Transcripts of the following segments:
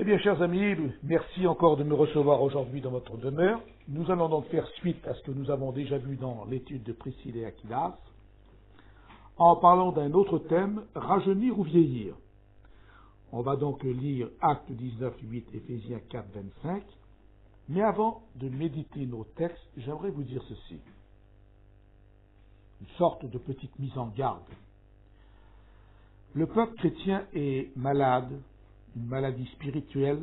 Eh bien, chers amis, merci encore de me recevoir aujourd'hui dans votre demeure. Nous allons donc faire suite à ce que nous avons déjà vu dans l'étude de Priscille et Aquilas, en parlant d'un autre thème, rajeunir ou vieillir. On va donc lire Actes 19, 8, Éphésiens 4, 25. Mais avant de méditer nos textes, j'aimerais vous dire ceci. Une sorte de petite mise en garde. Le peuple chrétien est malade, une maladie spirituelle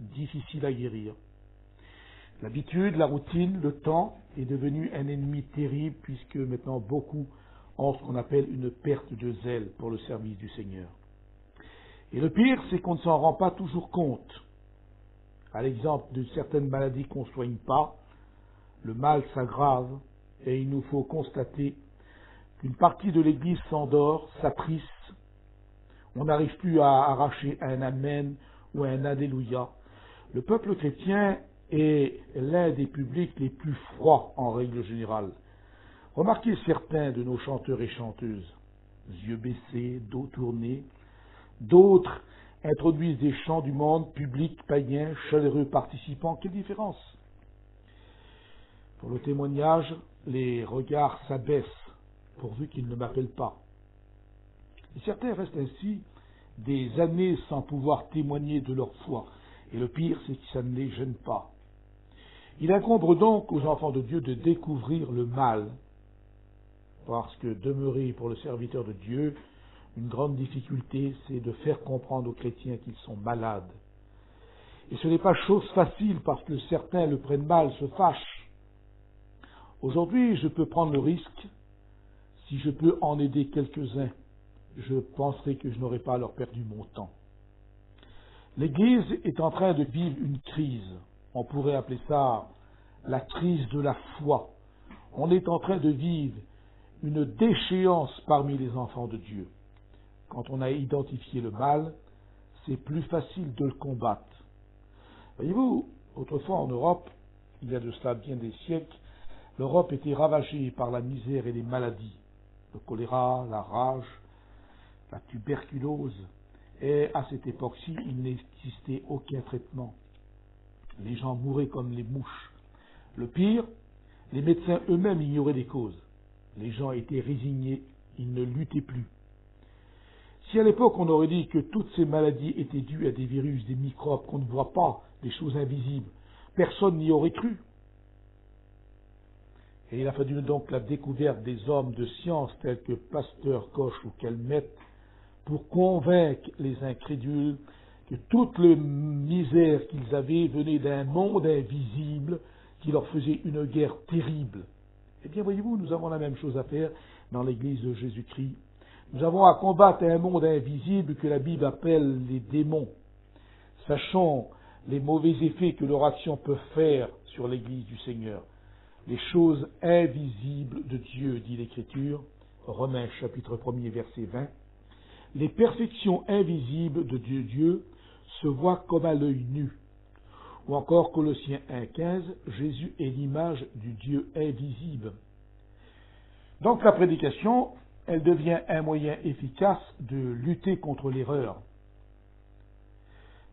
difficile à guérir. L'habitude, la routine, le temps est devenu un ennemi terrible puisque maintenant beaucoup ont ce qu'on appelle une perte de zèle pour le service du Seigneur. Et le pire, c'est qu'on ne s'en rend pas toujours compte. À l'exemple de certaines maladies qu'on ne soigne pas, le mal s'aggrave et il nous faut constater qu'une partie de l'Église s'endort, s'attriste. On n'arrive plus à arracher un Amen ou un Alléluia. Le peuple chrétien est l'un des publics les plus froids en règle générale. Remarquez certains de nos chanteurs et chanteuses, yeux baissés, dos tournés. D'autres introduisent des chants du monde, public, païen, chaleureux participants. Quelle différence! Pour le témoignage, les regards s'abaissent, pourvu qu'ils ne m'appellent pas. Et certains restent ainsi des années sans pouvoir témoigner de leur foi. Et le pire, c'est que ça ne les gêne pas. Il incombe donc aux enfants de Dieu de découvrir le mal, parce que demeurer pour le serviteur de Dieu, une grande difficulté, c'est de faire comprendre aux chrétiens qu'ils sont malades. Et ce n'est pas chose facile, parce que certains le prennent mal, se fâchent. Aujourd'hui, je peux prendre le risque, si je peux en aider quelques-uns, je penserai que je n'aurai pas alors perdu mon temps. L'Église est en train de vivre une crise. On pourrait appeler ça la crise de la foi. On est en train de vivre une déchéance parmi les enfants de Dieu. Quand on a identifié le mal, c'est plus facile de le combattre. Voyez-vous, autrefois en Europe, il y a de cela bien des siècles, l'Europe était ravagée par la misère et les maladies. Le choléra, la rage, la tuberculose, et à cette époque-ci, il n'existait aucun traitement. Les gens mouraient comme les mouches. Le pire, les médecins eux-mêmes ignoraient les causes. Les gens étaient résignés, ils ne luttaient plus. Si à l'époque on aurait dit que toutes ces maladies étaient dues à des virus, des microbes qu'on ne voit pas, des choses invisibles, personne n'y aurait cru. Et il a fallu donc la découverte des hommes de science tels que Pasteur, Koch ou Calmette pour convaincre les incrédules que toute la misère qu'ils avaient venait d'un monde invisible qui leur faisait une guerre terrible. Eh bien, voyez-vous, nous avons la même chose à faire dans l'Église de Jésus-Christ. Nous avons à combattre un monde invisible que la Bible appelle les démons. Sachons les mauvais effets que leur action peut faire sur l'Église du Seigneur. Les choses invisibles de Dieu, dit l'Écriture, Romains chapitre 1er verset 20. Les perfections invisibles de Dieu se voient comme à l'œil nu. Ou encore Colossiens 1,15, Jésus est l'image du Dieu invisible. Donc la prédication, elle devient un moyen efficace de lutter contre l'erreur.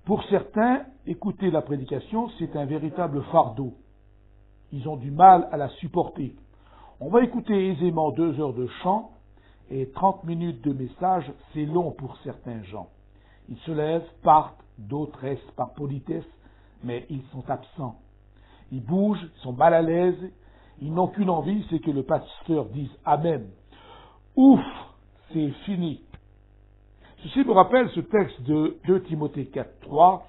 Pour certains, écouter la prédication, c'est un véritable fardeau. Ils ont du mal à la supporter. On va écouter aisément 2 heures de chant et 30 minutes de message, c'est long pour certains gens. Ils se lèvent, partent, d'autres restent par politesse, mais ils sont absents. Ils bougent, ils sont mal à l'aise, ils n'ont qu'une envie, c'est que le pasteur dise Amen. Ouf, c'est fini. Ceci me rappelle ce texte de 2 Timothée 4,3,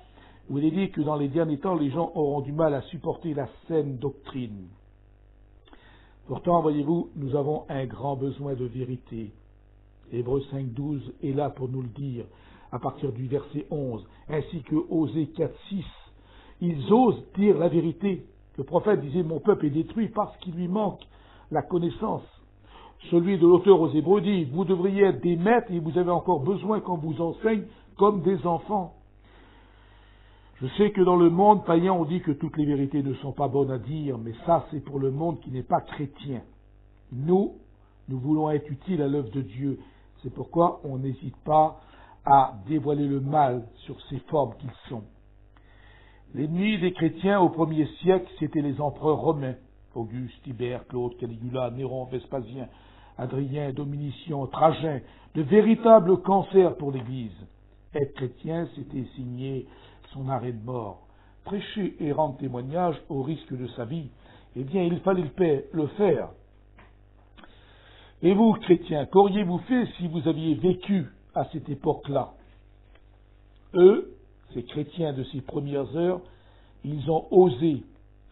où il est dit que dans les derniers temps, les gens auront du mal à supporter la saine doctrine. Pourtant, voyez-vous, nous avons un grand besoin de vérité. Hébreux 5,12 est là pour nous le dire, à partir du verset 11, ainsi que Osée 4,6. Ils osent dire la vérité. Le prophète disait, mon peuple est détruit parce qu'il lui manque la connaissance. Celui de l'auteur aux Hébreux dit, vous devriez être des maîtres et vous avez encore besoin qu'on vous enseigne comme des enfants. Je sais que dans le monde païen, on dit que toutes les vérités ne sont pas bonnes à dire, mais ça, c'est pour le monde qui n'est pas chrétien. Nous voulons être utiles à l'œuvre de Dieu. C'est pourquoi on n'hésite pas à dévoiler le mal sur ces formes qu'ils sont. L'ennemi des chrétiens au 1er siècle, c'était les empereurs romains, Auguste, Tibère, Claude, Caligula, Néron, Vespasien, Adrien, Domitien, Trajan, de véritables cancers pour l'Église. Être chrétien, c'était signer son arrêt de mort. Prêcher et rendre témoignage au risque de sa vie, eh bien, il fallait le faire. Et vous, chrétiens, qu'auriez-vous fait si vous aviez vécu à cette époque-là? Eux, ces chrétiens de ces premières heures, ils ont osé,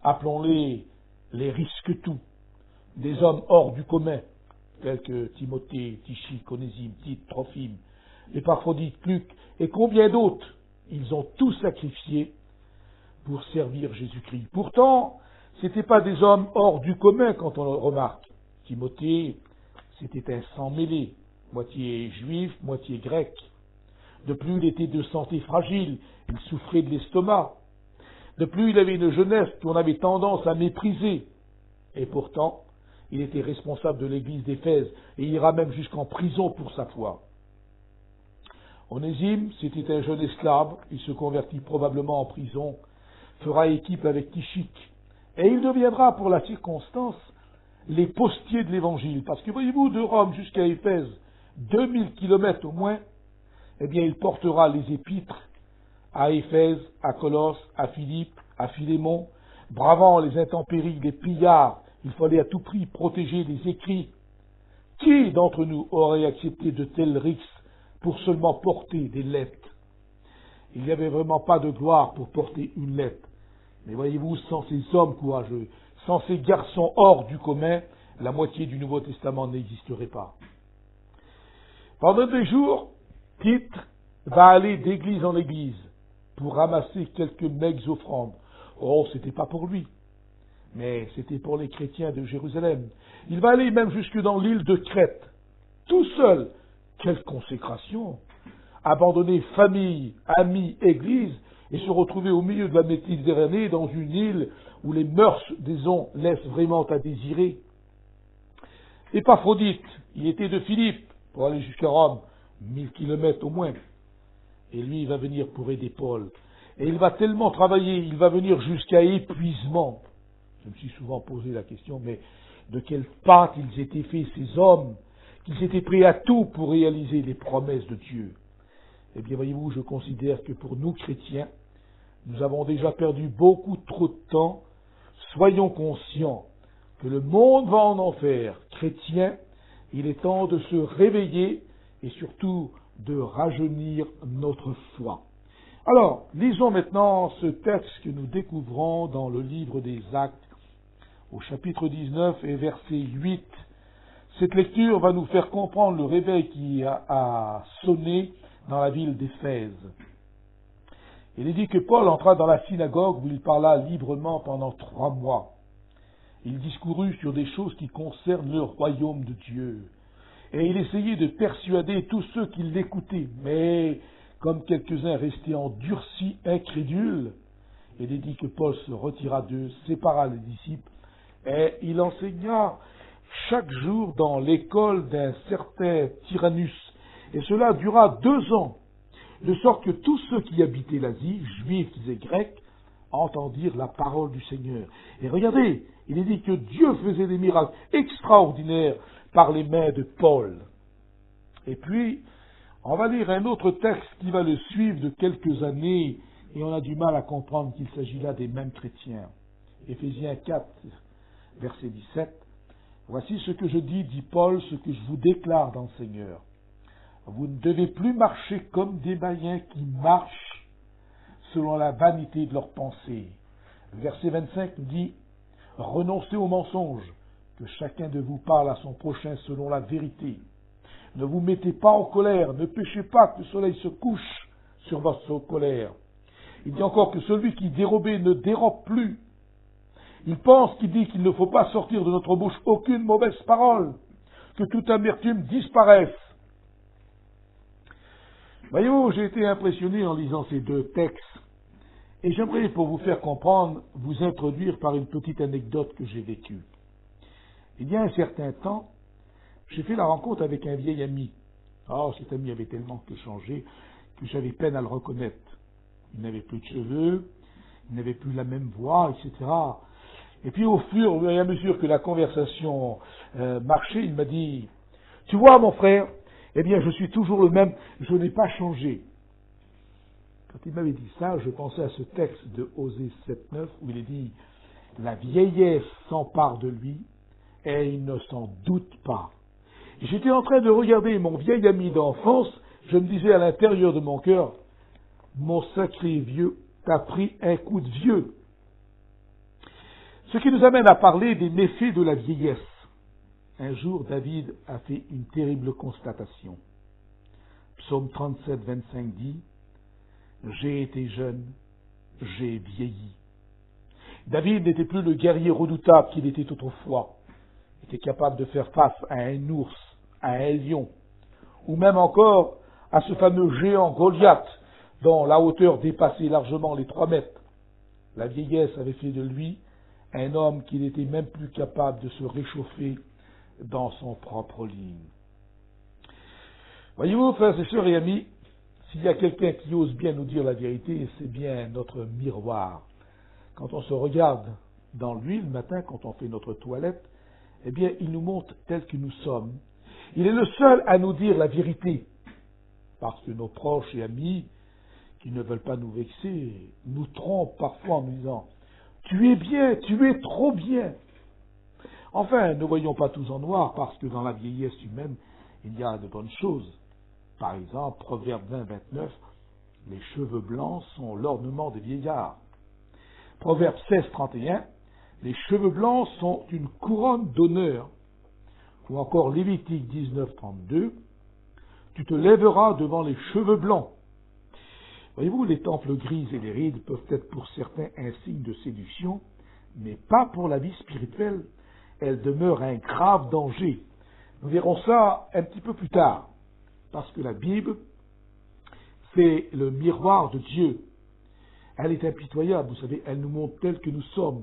appelons-les les risques-tout, des hommes hors du commun, tels que Timothée, Tychique, Onésime, Tite, Trophime, Épaphrodite, Luc, et combien d'autres. Ils ont tout sacrifié pour servir Jésus-Christ. Pourtant, ce n'étaient pas des hommes hors du commun quand on le remarque. Timothée, c'était un sang mêlé, moitié juif, moitié grec. De plus, il était de santé fragile, il souffrait de l'estomac. De plus, il avait une jeunesse qu'on avait tendance à mépriser. Et pourtant, il était responsable de l'église d'Éphèse, et il ira même jusqu'en prison pour sa foi. Onésime, c'était un jeune esclave, il se convertit probablement en prison, fera équipe avec Tychique, et il deviendra, pour la circonstance, les postiers de l'Évangile. Parce que, voyez-vous, de Rome jusqu'à Éphèse, 2000 kilomètres au moins, eh bien, il portera les épîtres à Éphèse, à Colosse, à Philippe, à Philémon, bravant les intempéries, les pillards. Il fallait à tout prix protéger les écrits. Qui d'entre nous aurait accepté de tels risques pour seulement porter des lettres? Il n'y avait vraiment pas de gloire pour porter une lettre. Mais voyez-vous, sans ces hommes courageux, sans ces garçons hors du commun, la moitié du Nouveau Testament n'existerait pas. Pendant des jours, Tite va aller d'église en église pour ramasser quelques maigres offrandes. Oh, c'était pas pour lui, mais c'était pour les chrétiens de Jérusalem. Il va aller même jusque dans l'île de Crète, tout seul. Quelle consécration! Abandonner famille, amis, église, et se retrouver au milieu de la Méditerranée dans une île où les mœurs, disons, laissent vraiment à désirer. Épaphrodite, il était de Philippe pour aller jusqu'à Rome, 1000 kilomètres au moins. Et lui, il va venir pour aider Paul. Et il va tellement travailler, il va venir jusqu'à épuisement. Je me suis souvent posé la question, mais de quelle pâte ils étaient faits, ces hommes, qu'ils étaient prêts à tout pour réaliser les promesses de Dieu. Eh bien, voyez-vous, je considère que pour nous, chrétiens, nous avons déjà perdu beaucoup trop de temps. Soyons conscients que le monde va en enfer. Chrétiens, il est temps de se réveiller et surtout de rajeunir notre foi. Alors, lisons maintenant ce texte que nous découvrons dans le livre des Actes, au chapitre 19 et verset 8. Cette lecture va nous faire comprendre le réveil qui a sonné dans la ville d'Éphèse. Il est dit que Paul entra dans la synagogue où il parla librement pendant 3 mois. Il discourut sur des choses qui concernent le royaume de Dieu. Et il essayait de persuader tous ceux qui l'écoutaient. Mais, comme quelques-uns restaient endurcis, incrédules, il est dit que Paul se retira d'eux, sépara les disciples, et il enseigna chaque jour dans l'école d'un certain Tyrannus. Et cela dura 2 ans, de sorte que tous ceux qui habitaient l'Asie, juifs et grecs, entendirent la parole du Seigneur. Et regardez, il est dit que Dieu faisait des miracles extraordinaires par les mains de Paul. Et puis, on va lire un autre texte qui va le suivre de quelques années, et on a du mal à comprendre qu'il s'agit là des mêmes chrétiens. Éphésiens 4, verset 17. Voici ce que je dis, dit Paul, ce que je vous déclare dans le Seigneur. Vous ne devez plus marcher comme des païens qui marchent selon la vanité de leurs pensées. Verset 25 nous dit, renoncez au mensonge, que chacun de vous parle à son prochain selon la vérité. Ne vous mettez pas en colère, ne péchez pas que le soleil se couche sur votre colère. Il dit encore que celui qui dérobait ne dérobe plus. Il pense qu'il dit qu'il ne faut pas sortir de notre bouche aucune mauvaise parole, que toute amertume disparaisse. Voyez-vous, j'ai été impressionné en lisant ces 2 textes, et j'aimerais, pour vous faire comprendre, vous introduire par une petite anecdote que j'ai vécue. Il y a un certain temps, j'ai fait la rencontre avec un vieil ami. Oh, cet ami avait tellement que changé. que j'avais peine à le reconnaître. Il n'avait plus de cheveux, il n'avait plus la même voix, etc. Et puis au fur et à mesure que la conversation marchait, il m'a dit, tu vois mon frère, eh bien je suis toujours le même, je n'ai pas changé. Quand il m'avait dit ça, je pensais à ce texte de Osée 7,9 où il est dit, la vieillesse s'empare de lui et il ne s'en doute pas. Et j'étais en train de regarder mon vieil ami d'enfance, je me disais à l'intérieur de mon cœur, mon sacré vieux, t'as pris un coup de vieux. Ce qui nous amène à parler des méfaits de la vieillesse. Un jour, David a fait une terrible constatation. Psaume 37, 25 dit, j'ai été jeune, j'ai vieilli. David n'était plus le guerrier redoutable qu'il était autrefois. Il était capable de faire face à un ours, à un lion, ou même encore à ce fameux géant Goliath, dont la hauteur dépassait largement les 3 mètres. La vieillesse avait fait de lui un homme qui n'était même plus capable de se réchauffer dans son propre lit. Voyez-vous, frères et sœurs et amis, s'il y a quelqu'un qui ose bien nous dire la vérité, c'est bien notre miroir. Quand on se regarde dans lui le matin, quand on fait notre toilette, eh bien, il nous montre tel que nous sommes. Il est le seul à nous dire la vérité, parce que nos proches et amis, qui ne veulent pas nous vexer, nous trompent parfois en nous disant « Tu es bien, tu es trop bien ». Enfin, ne voyons pas tous en noir, parce que dans la vieillesse humaine, il y a de bonnes choses. Par exemple, Proverbe 20, 29, les cheveux blancs sont l'ornement des vieillards. Proverbe 16, 31, les cheveux blancs sont une couronne d'honneur. Ou encore Lévitique 19, 32, tu te lèveras devant les cheveux blancs. Voyez-vous, les temples grises et les rides peuvent être pour certains un signe de séduction, mais pas pour la vie spirituelle. Elles demeurent un grave danger. Nous verrons ça un petit peu plus tard, parce que la Bible, c'est le miroir de Dieu. Elle est impitoyable, vous savez, elle nous montre tels que nous sommes,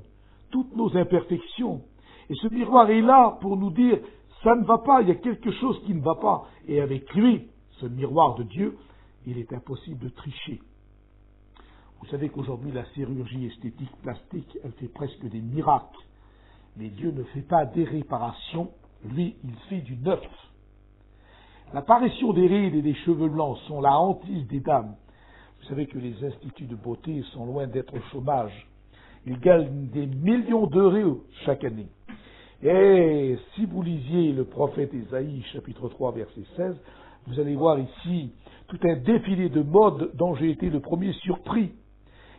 toutes nos imperfections. Et ce miroir est là pour nous dire, ça ne va pas, il y a quelque chose qui ne va pas. Et avec lui, ce miroir de Dieu, il est impossible de tricher. Vous savez qu'aujourd'hui, la chirurgie esthétique plastique, elle fait presque des miracles. Mais Dieu ne fait pas des réparations, lui, il fait du neuf. L'apparition des rides et des cheveux blancs sont la hantise des dames. Vous savez que les instituts de beauté sont loin d'être au chômage. Ils gagnent des millions d'euros chaque année. Et si vous lisiez le prophète Ésaïe, chapitre 3, verset 16, vous allez voir ici tout un défilé de mode dont j'ai été le premier surpris.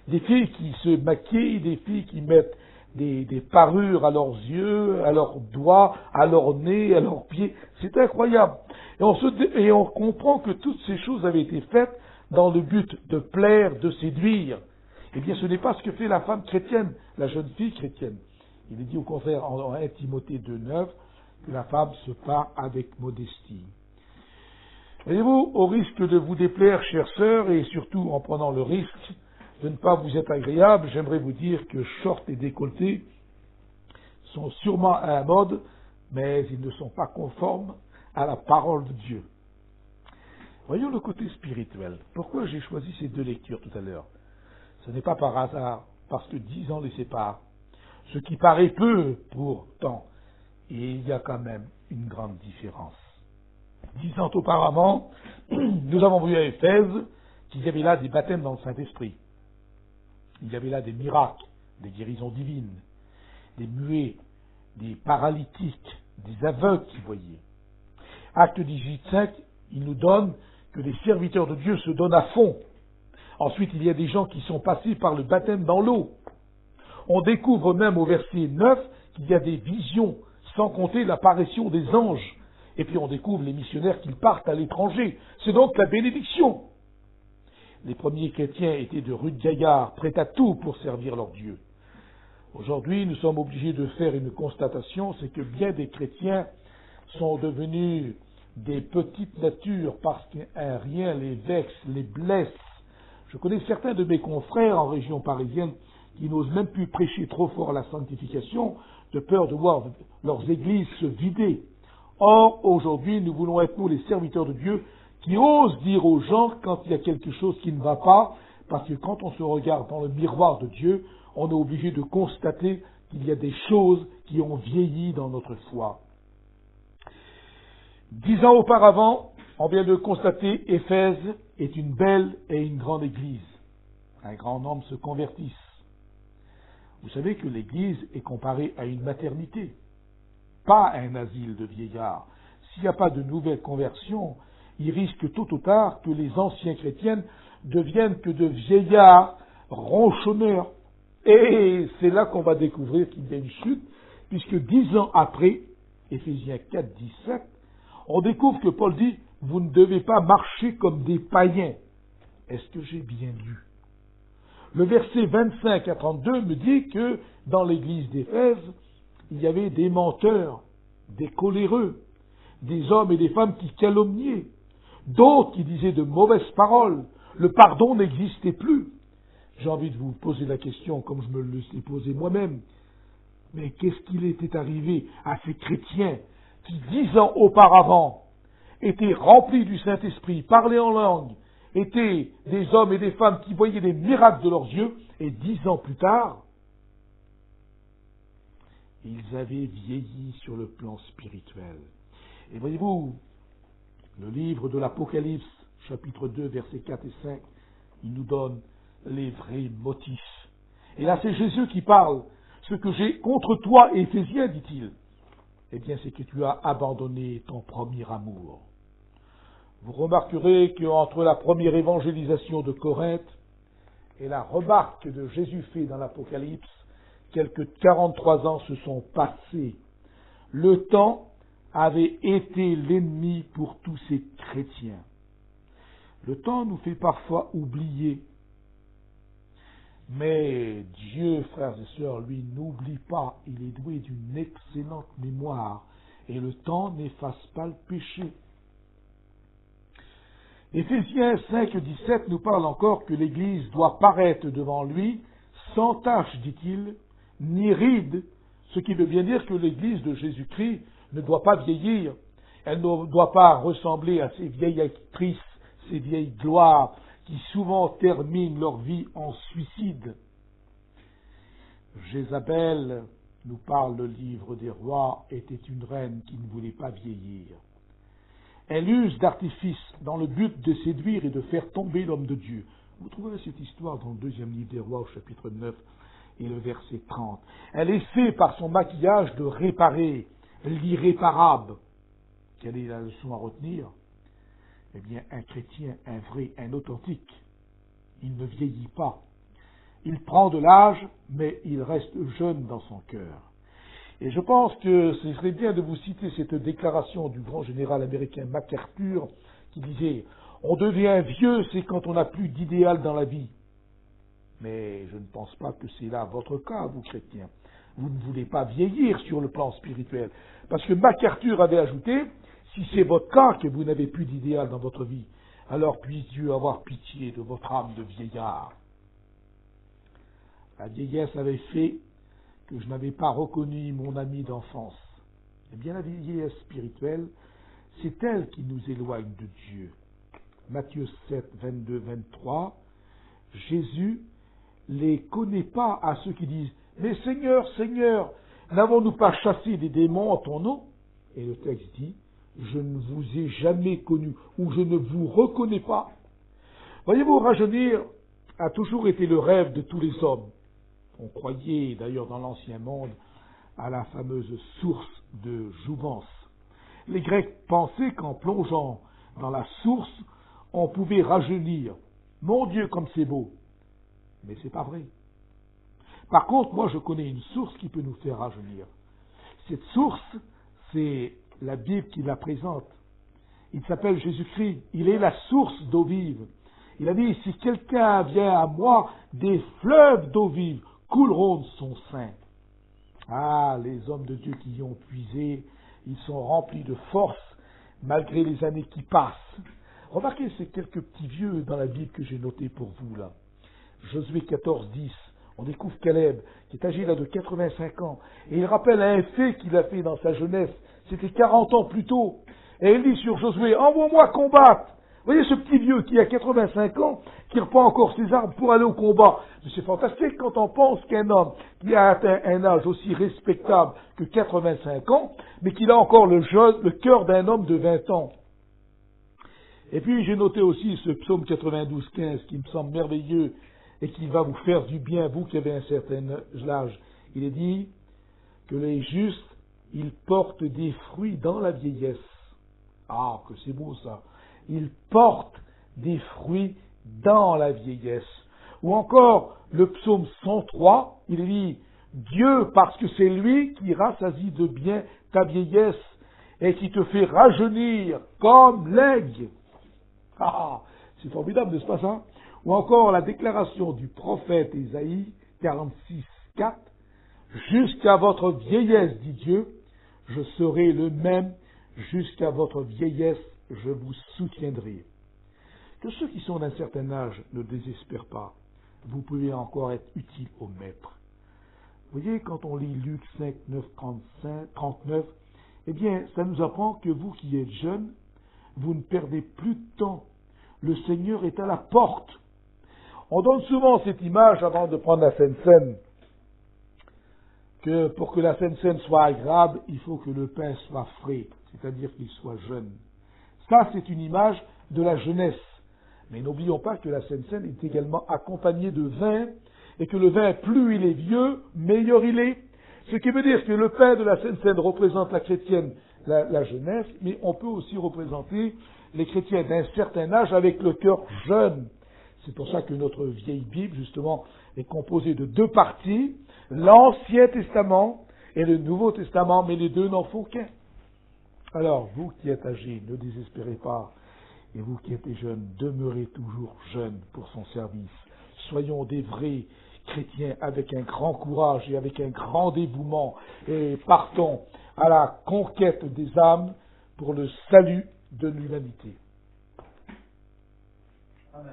Des filles qui se maquillent, des filles qui mettent des parures à leurs yeux, à leurs doigts, à leur nez, à leurs pieds. C'est incroyable. Et on comprend que toutes ces choses avaient été faites dans le but de plaire, de séduire. Eh bien, ce n'est pas ce que fait la femme chrétienne, la jeune fille chrétienne. Il est dit au contraire en 1 Timothée 2,9 que la femme se part avec modestie. Voyez-vous, au risque de vous déplaire, chères sœurs, et surtout en prenant le risque de ne pas vous être agréable, j'aimerais vous dire que shorts et décolletés sont sûrement à la mode, mais ils ne sont pas conformes à la parole de Dieu. Voyons le côté spirituel. Pourquoi j'ai choisi ces 2 lectures tout à l'heure? Ce n'est pas par hasard, parce que 10 ans les séparent. Ce qui paraît peu, pourtant, et il y a quand même une grande différence. 10 ans auparavant, nous avons vu à Éphèse qu'il y avait là des baptêmes dans le Saint-Esprit. Il y avait là des miracles, des guérisons divines, des muets, des paralytiques, des aveugles qui voyaient. Acte 18,5, il nous donne que les serviteurs de Dieu se donnent à fond. Ensuite, il y a des gens qui sont passés par le baptême dans l'eau. On découvre même au verset 9 qu'il y a des visions, sans compter l'apparition des anges. Et puis on découvre les missionnaires qui partent à l'étranger. C'est donc la bénédiction. Les premiers chrétiens étaient de rudes gaillards, prêts à tout pour servir leur Dieu. Aujourd'hui, nous sommes obligés de faire une constatation, c'est que bien des chrétiens sont devenus des petites natures parce qu'un rien les vexe, les blesse. Je connais certains de mes confrères en région parisienne qui n'osent même plus prêcher trop fort la sanctification, de peur de voir leurs églises se vider. Or, aujourd'hui, nous voulons être, nous, les serviteurs de Dieu, qui ose dire aux gens quand il y a quelque chose qui ne va pas, parce que quand on se regarde dans le miroir de Dieu, on est obligé de constater qu'il y a des choses qui ont vieilli dans notre foi. 10 ans auparavant, on vient de constater, Éphèse est une belle et une grande église. Un grand nombre se convertissent. Vous savez que l'église est comparée à une maternité, pas à un asile de vieillards. S'il n'y a pas de nouvelles conversions, il risque tôt ou tard que les anciens chrétiens deviennent que de vieillards ronchonneurs. Et c'est là qu'on va découvrir qu'il y a une chute, puisque 10 ans après, Éphésiens 4, 17, on découvre que Paul dit « Vous ne devez pas marcher comme des païens ». Est-ce que j'ai bien lu? Le verset 25 à 32 me dit que dans l'église d'Éphèse, il y avait des menteurs, des coléreux, des hommes et des femmes qui calomniaient, d'autres qui disaient de mauvaises paroles. Le pardon n'existait plus. J'ai envie de vous poser la question comme je me le suis posé moi-même. Mais qu'est-ce qu'il était arrivé à ces chrétiens qui 10 ans auparavant étaient remplis du Saint-Esprit, parlaient en langue, étaient des hommes et des femmes qui voyaient des miracles de leurs yeux, et 10 ans plus tard, ils avaient vieilli sur le plan spirituel. Et voyez-vous, le livre de l'Apocalypse, chapitre 2, versets 4 et 5, il nous donne les vrais motifs. Et là, c'est Jésus qui parle. Ce que j'ai contre toi, Éphésiens, dit-il, eh bien, c'est que tu as abandonné ton premier amour. Vous remarquerez qu'entre la première évangélisation de Corinthe et la remarque de Jésus fait dans l'Apocalypse, quelques 43 ans se sont passés. Le temps avait été l'ennemi pour tous ces chrétiens. Le temps nous fait parfois oublier. Mais Dieu, frères et sœurs, lui, n'oublie pas. Il est doué d'une excellente mémoire. Et le temps n'efface pas le péché. Éphésiens 5, 17 nous parle encore que l'Église doit paraître devant lui sans tache, dit-il, ni ride, ce qui veut bien dire que l'Église de Jésus-Christ ne doit pas vieillir. Elle ne doit pas ressembler à ces vieilles actrices, ces vieilles gloires qui souvent terminent leur vie en suicide. Jézabel, nous parle le livre des rois, était une reine qui ne voulait pas vieillir. Elle use d'artifices dans le but de séduire et de faire tomber l'homme de Dieu. Vous trouverez cette histoire dans le 2e livre des rois au chapitre 9 et le verset 30. Elle essaie par son maquillage de réparer l'irréparable. Quelle est la leçon à retenir? Eh bien, un chrétien, un vrai, un authentique, il ne vieillit pas. Il prend de l'âge, mais il reste jeune dans son cœur. Et je pense que ce serait bien de vous citer cette déclaration du grand général américain MacArthur qui disait « On devient vieux, c'est quand on n'a plus d'idéal dans la vie. » Mais je ne pense pas que c'est là votre cas, vous chrétiens. Vous ne voulez pas vieillir sur le plan spirituel. Parce que MacArthur avait ajouté « Si c'est votre cas que vous n'avez plus d'idéal dans votre vie, alors puisse Dieu avoir pitié de votre âme de vieillard. » La vieillesse avait fait que je n'avais pas reconnu mon ami d'enfance. Eh bien, la vieillesse spirituelle, c'est elle qui nous éloigne de Dieu. Matthieu 7, 22, 23, Jésus les connaît pas à ceux qui disent « Mais Seigneur, Seigneur, n'avons-nous pas chassé des démons en ton nom ?» Et le texte dit « Je ne vous ai jamais connu » ou « Je ne vous reconnais pas ». Voyez-vous, rajeunir a toujours été le rêve de tous les hommes. On croyait d'ailleurs dans l'ancien monde à la fameuse source de jouvence. Les Grecs pensaient qu'en plongeant dans la source, on pouvait rajeunir. Mon Dieu, comme c'est beau! Mais c'est pas vrai. Par contre, moi je connais une source qui peut nous faire rajeunir. Cette source, c'est la Bible qui la présente. Il s'appelle Jésus-Christ. Il est la source d'eau vive. Il a dit, si quelqu'un vient à moi, des fleuves d'eau vive couleront de son sein. Ah, les hommes de Dieu qui y ont puisé, ils sont remplis de force, malgré les années qui passent. Remarquez ces quelques petits vieux dans la Bible que j'ai notés pour vous, là. Josué 14, 10. On découvre Caleb, qui est âgé là de 85 ans. Et il rappelle un fait qu'il a fait dans sa jeunesse. C'était 40 ans plus tôt. Et il dit sur Josué, envoie-moi combattre. Vous voyez ce petit vieux qui a 85 ans, qui reprend encore ses armes pour aller au combat. Mais c'est fantastique quand on pense qu'un homme qui a atteint un âge aussi respectable que 85 ans, mais qu'il a encore le cœur d'un homme de 20 ans. Et puis j'ai noté aussi ce psaume 92-15 qui me semble merveilleux et qui va vous faire du bien, vous qui avez un certain âge. Il est dit que les justes, ils portent des fruits dans la vieillesse. Ah, que c'est beau ça. Ils portent des fruits dans la vieillesse. Ou encore, le psaume 103, il dit, Dieu, parce que c'est lui qui rassasie de bien ta vieillesse et qui te fait rajeunir comme l'aigle. Ah, c'est formidable, n'est-ce pas ça? Ou encore la déclaration du prophète Ésaïe, 46, 4, jusqu'à votre vieillesse, dit Dieu, je serai le même, jusqu'à votre vieillesse, je vous soutiendrai. Que ceux qui sont d'un certain âge ne désespèrent pas. Vous pouvez encore être utile au maître. Vous voyez, quand on lit Luc 5, 9, 39, eh bien, ça nous apprend que vous qui êtes jeunes, vous ne perdez plus de temps. Le Seigneur est à la porte. On donne souvent cette image avant de prendre la Sainte Seine, que pour que la Sainte Seine soit agréable, il faut que le pain soit frais, c'est-à-dire qu'il soit jeune. Ça, c'est une image de la jeunesse. Mais n'oublions pas que la Sainte Seine est également accompagnée de vin, et que le vin, plus il est vieux, meilleur il est. Ce qui veut dire que le pain de la Sainte Seine représente la chrétienne, la jeunesse, mais on peut aussi représenter les chrétiens d'un certain âge avec le cœur jeune. C'est pour ça que notre vieille Bible, justement, est composée de deux parties, l'Ancien Testament et le Nouveau Testament, mais les deux n'en font qu'un. Alors, vous qui êtes âgés, ne désespérez pas, et vous qui êtes jeunes, demeurez toujours jeunes pour son service. Soyons des vrais chrétiens avec un grand courage et avec un grand dévouement, et partons à la conquête des âmes pour le salut de l'humanité. Amen.